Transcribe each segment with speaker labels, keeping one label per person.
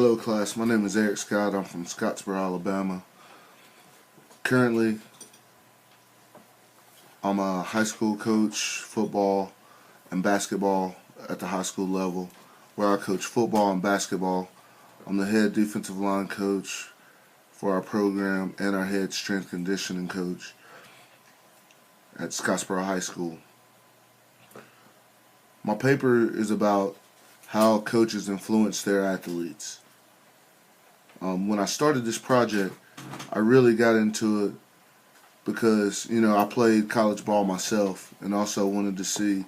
Speaker 1: Hello class, my name is Eric Scott. I'm from Scottsboro, Alabama. Currently, I'm a high school coach, football and basketball at the high school level, where I coach football and basketball. I'm the head defensive line coach for our program and our head strength conditioning coach at Scottsboro High School. My paper is about how coaches influence their athletes. When I started this project, I really got into it because, I played college ball myself and also wanted to see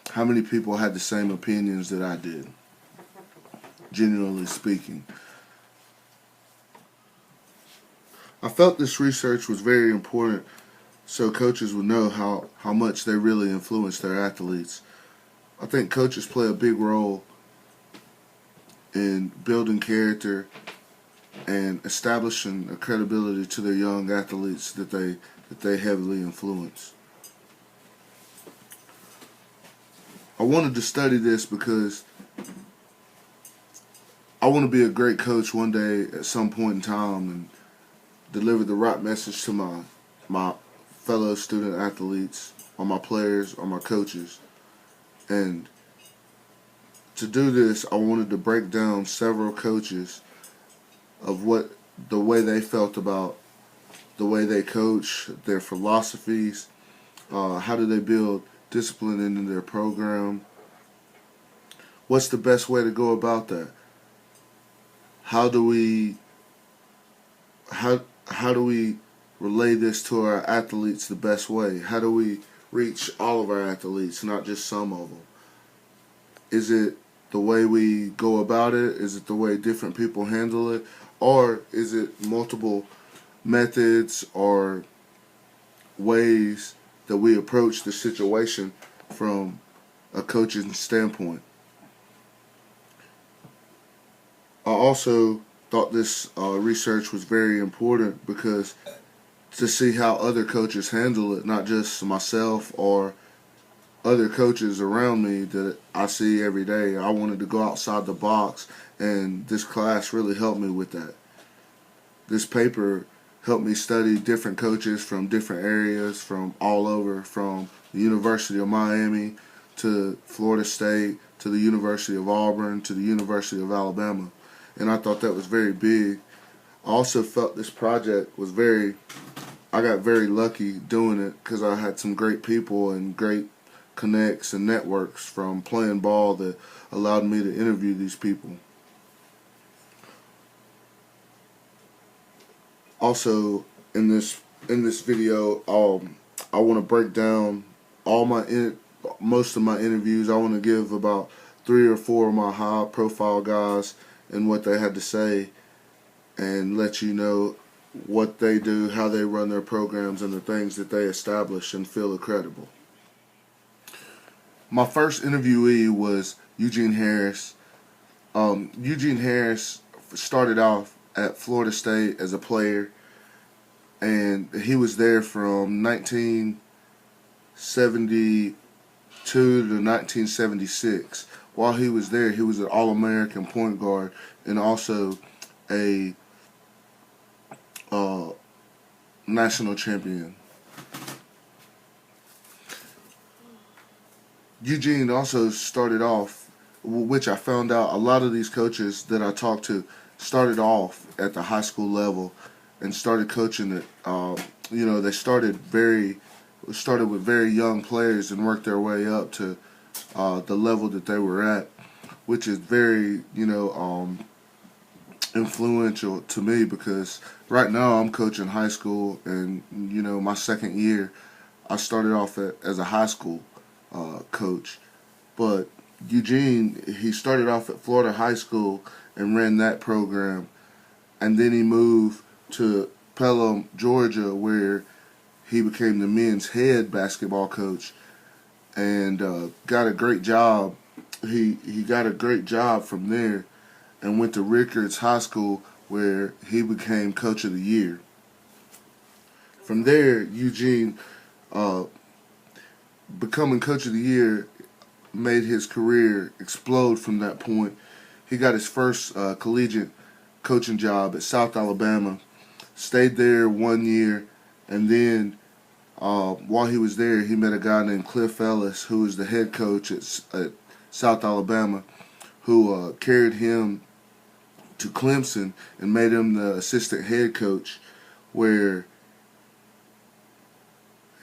Speaker 1: how many people had the same opinions that I did, genuinely speaking. I felt this research was very important so coaches would know how much they really influence their athletes. I think coaches play a big role in building character and establishing a credibility to their young athletes that they heavily influence. I wanted to study this because I want to be a great coach one day at some point in time and deliver the right message to my fellow student athletes, or my players, or my coaches. And to do this, I wanted to break down several coaches of the way they felt about the way they coach, their philosophies, how do they build discipline into their program, what's the best way to go about that, how do we relay this to our athletes the best way, how do we reach all of our athletes, not just some of them. Is it the way we go about it? Is it the way different people handle it? Or is it multiple methods or ways that we approach the situation from a coaching standpoint? I also thought this research was very important because to see how other coaches handle it, not just myself or other coaches around me that I see every day. I wanted to go outside the box, and this class really helped me with that. This paper helped me study different coaches from different areas, from all over, from the University of Miami to Florida State to the University of Auburn to the University of Alabama. And I thought that was very big. I also felt this project was I got very lucky doing it because I had some great people and great connects and networks from playing ball that allowed me to interview these people. Also, in this video, I want to break down most of my interviews. I want to give about 3 or 4 of my high-profile guys and what they had to say, and let you know what they do, how they run their programs, and the things that they establish and feel are credible. My first interviewee was Eugene Harris. Eugene Harris started off at Florida State as a player, and he was there from 1972 to 1976. While he was there, he was an All-American point guard and also a national champion. Eugene also started off, which I found out a lot of these coaches that I talked to started off at the high school level and started coaching it. They started with very young players and worked their way up to the level that they were at, which is very, influential to me because right now I'm coaching high school, and my second year I started off as a high school coach. But Eugene, he started off at Florida High School and ran that program, and then he moved to Pelham, Georgia, where he became the men's head basketball coach and got a great job. He got a great job from there and went to Rickards High School, where he became Coach of the Year. From there, Eugene, becoming Coach of the Year, made his career explode from that point. he got his first collegiate coaching job at South Alabama, stayed there 1 year, and then while he was there, he met a guy named Cliff Ellis, who was the head coach at South Alabama, who carried him to Clemson and made him the assistant head coach, where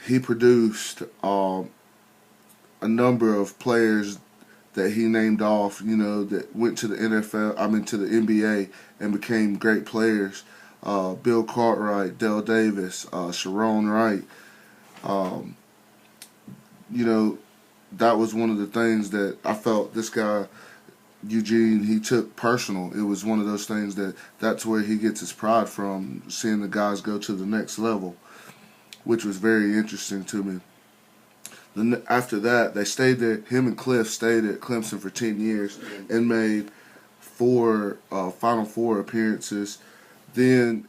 Speaker 1: he produced a number of players that he named off, that went to the to the NBA and became great players. Bill Cartwright, Dale Davis, Sharon Wright. That was one of the things that I felt this guy, Eugene, he took personal. It was one of those things that's where he gets his pride from, seeing the guys go to the next level, which was very interesting to me. Then after that, they stayed there. Him and Cliff stayed at Clemson for 10 years and made 4 Final Four appearances. Then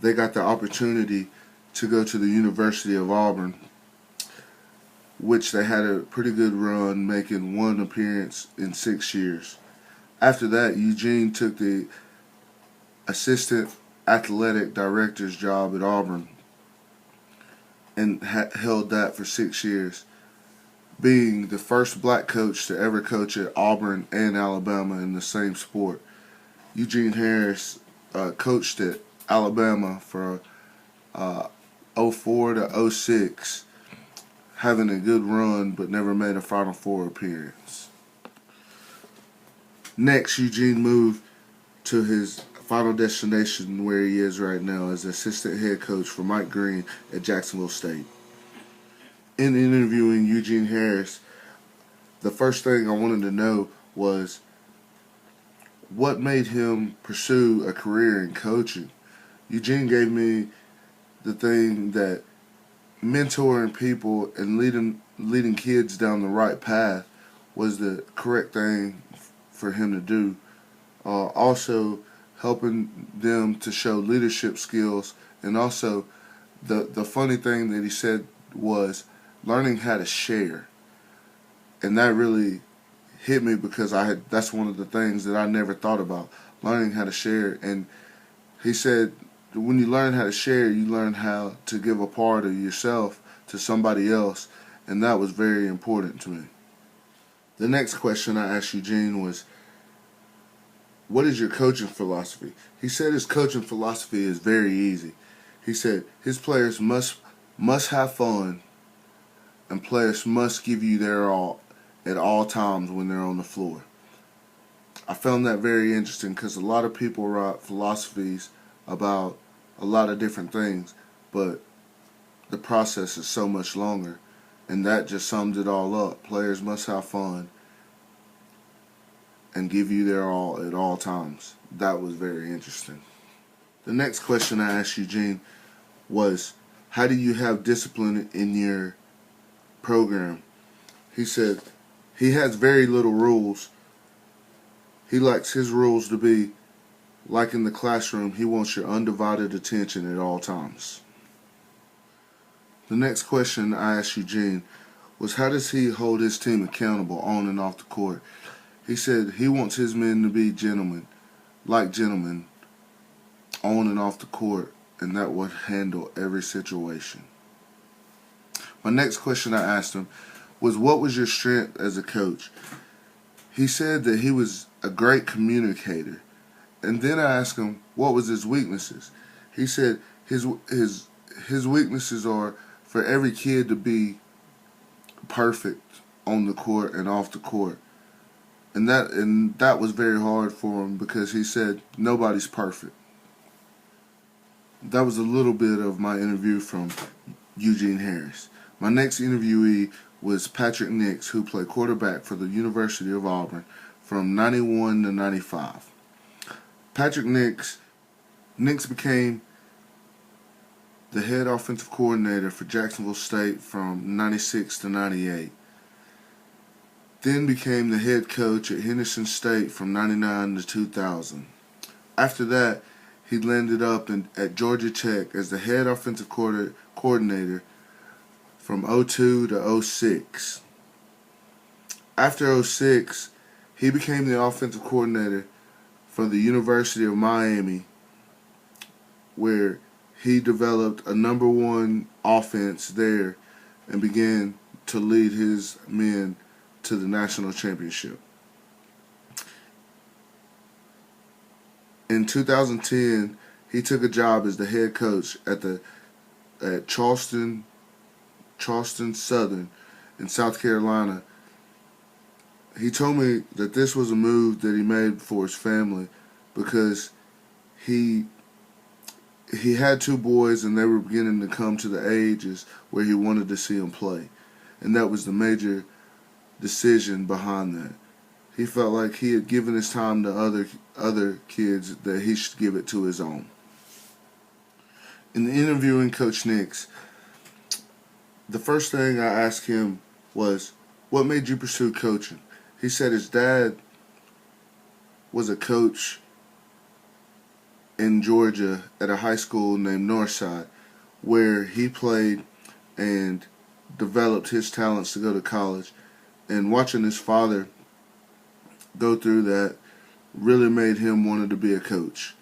Speaker 1: they got the opportunity to go to the University of Auburn, which they had a pretty good run, making 1 appearance in 6 years. After that, Eugene took the assistant athletic director's job at Auburn and held that for 6 years, being the first black coach to ever coach at Auburn and Alabama in the same sport. Eugene Harris coached at Alabama for 04 to 06, having a good run but never made a Final Four appearance. Next, Eugene moved to his final destination where he is right now as assistant head coach for Mike Green at Jacksonville State. In interviewing Eugene Harris, the first thing I wanted to know was what made him pursue a career in coaching. Eugene gave me the thing that mentoring people and leading kids down the right path was the correct thing for him to do. Also, helping them to show leadership skills, and also the funny thing that he said was learning how to share, and that really hit me because that's one of the things that I never thought about, learning how to share. And he said when you learn how to share, you learn how to give a part of yourself to somebody else, and that was very important to me. The next question I asked Eugene was, what is your coaching philosophy? He said his coaching philosophy is very easy. He said his players must have fun, and players must give you their all at all times when they're on the floor. I found that very interesting because a lot of people write philosophies about a lot of different things, but the process is so much longer, and that just sums it all up. Players must have fun and give you their all at all times. That was very interesting. The next question I asked Eugene was, how do you have discipline in your program? He said he has very little rules. He likes his rules to be like in the classroom. He wants your undivided attention at all times. The next question I asked Eugene was, how does he hold his team accountable on and off the court? He said he wants his men to be gentlemen, like gentlemen, on and off the court, and that would handle every situation. My next question I asked him was, what was your strength as a coach? He said that he was a great communicator. And then I asked him, what was his weaknesses? He said his weaknesses are for every kid to be perfect on the court and off the court. And that was very hard for him because he said nobody's perfect. That was a little bit of my interview from Eugene Harris. My next interviewee was Patrick Nix, who played quarterback for the University of Auburn from 91 to 95. Patrick Nix became the head offensive coordinator for Jacksonville State from 96 to 98. Then became the head coach at Henderson State from 99 to 2000. After that, he landed up at Georgia Tech as the head offensive coordinator from 02 to 06. After 06, He became the offensive coordinator for the University of Miami, where he developed a #1 offense there and began to lead his men to the national championship. In 2010, he took a job as the head coach at Charleston Southern in South Carolina. He told me that this was a move that he made for his family because he had 2 boys and they were beginning to come to the ages where he wanted to see them play. And that was the major decision behind that. He felt like he had given his time to other kids, that he should give it to his own. In interviewing Coach Nix, the first thing I asked him was, what made you pursue coaching? He said his dad was a coach in Georgia at a high school named Northside, where he played and developed his talents to go to college. And watching his father go through that really made him want to be a coach.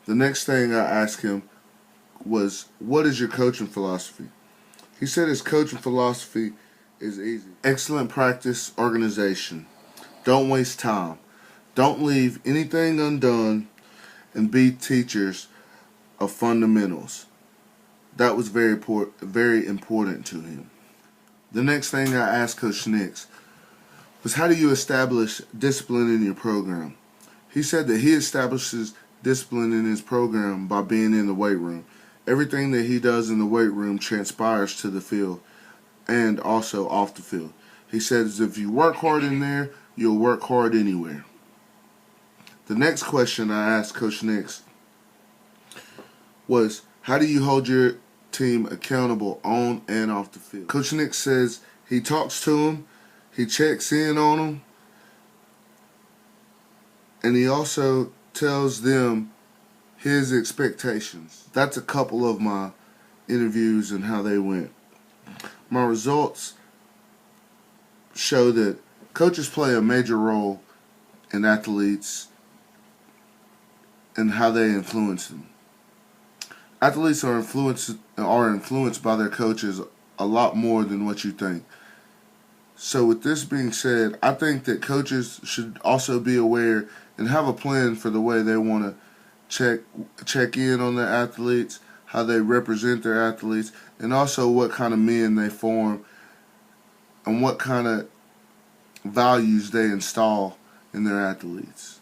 Speaker 1: The next thing I asked him was, what is your coaching philosophy? He said his coaching philosophy is easy. Excellent practice organization. Don't waste time. Don't leave anything undone, and be teachers of fundamentals. That was very important to him. The next thing I asked Coach Nix was, how do you establish discipline in your program? He said that he establishes discipline in his program by being in the weight room. Everything that he does in the weight room transpires to the field and also off the field. He says if you work hard in there, you'll work hard anywhere. The next question I asked Coach Nix was, how do you hold your team accountable on and off the field? Coach Nix says he talks to them, he checks in on them, and he also tells them his expectations. That's a couple of my interviews and how they went. My results show that coaches play a major role in athletes and how they influence them. Athletes are influenced by their coaches a lot more than what you think. So with this being said, I think that coaches should also be aware and have a plan for the way they want to check in on their athletes, how they represent their athletes, and also what kind of men they form and what kind of values they install in their athletes.